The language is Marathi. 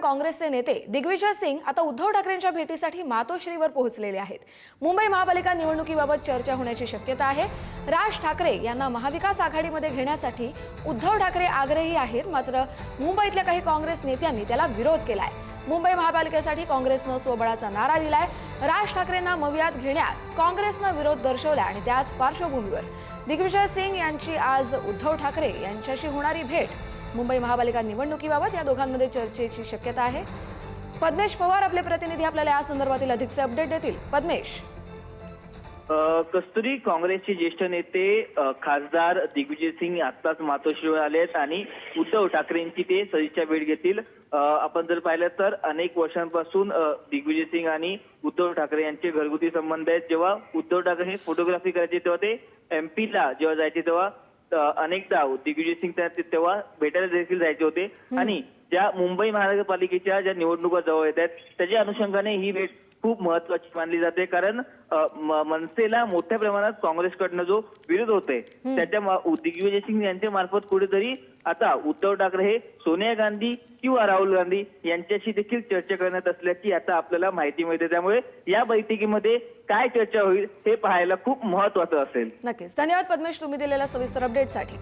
काँग्रेसचे नेते दिग्विजय सिंग आता उद्धव ठाकरेंच्या भेटीसाठी मातोश्रीवर पोहोचलेले आहेत। मुंबई महापालिका निवडणुकीबाबत चर्चा होण्याची शक्यता आहे। राज ठाकरे यांना महाविकास आघाडीमध्ये घेण्यासाठी उद्धव ठाकरे आग्रही आहेत, मात्र मुंबईतल्या काही काँग्रेस नेत्यांनी त्याला विरोध केलाय। मुंबई महापालिकेसाठी काँग्रेसनं स्वबळाचा नारा दिलाय। राज ठाकरेंना मवियात घेण्यास काँग्रेसनं विरोध दर्शवला आणि त्याच पार्श्वभूमीवर दिग्विजय सिंग यांची आज उद्धव ठाकरे यांच्याशी होणारी भेट। मुंबई महापालिका निवडणुकीबाबत या दोघांमध्ये चर्चेची शक्यता आहे। पद्मेश पवार आपले प्रतिनिधी आपल्याला या संदर्भातील अधिकचे अपडेट देतील। पद्मेश, कस्तुरी, काँग्रेसचे ज्येष्ठ नेते खासदार दिग्विजय सिंग आत्ताच मातोश्रीवर आलेत आणि उद्धव ठाकरेंची ते सदिच्छा भेट घेतील। आपण जर पाहिलं तर अनेक वर्षांपासून दिग्विजय सिंग आणि उद्धव ठाकरे यांचे घरगुती संबंध आहेत। जेव्हा उद्धव ठाकरे हे फोटोग्राफी करायचे तेव्हा ते एमपीला जेव्हा जायचे तेव्हा अनेकदा दिग्विजय सिंग तेव्हा भेटायला देखील जायचे होते आणि ज्या मुंबई महानगरपालिकेच्या ज्या निवडणुका जवळ येत आहेत त्याच्या अनुषंगाने ही भेट खूप महत्वाची मानली जाते, कारण मनसेला मोठ्या प्रमाणात काँग्रेसकडनं जो विरोध होतोय त्याच्या दिग्विजय सिंग यांच्या मार्फत कुठेतरी आता उद्धव ठाकरे हे सोनिया गांधी किंवा राहुल गांधी यांच्याशी देखील चर्चा करण्यात असल्याची आता आपल्याला माहिती मिळते। त्यामुळे या बैठकीमध्ये काय चर्चा होईल हे पाहायला खूप महत्वाचं असेल। नक्कीच धन्यवाद पद्मेश, तुम्ही दिलेल्या सविस्तर अपडेटसाठी।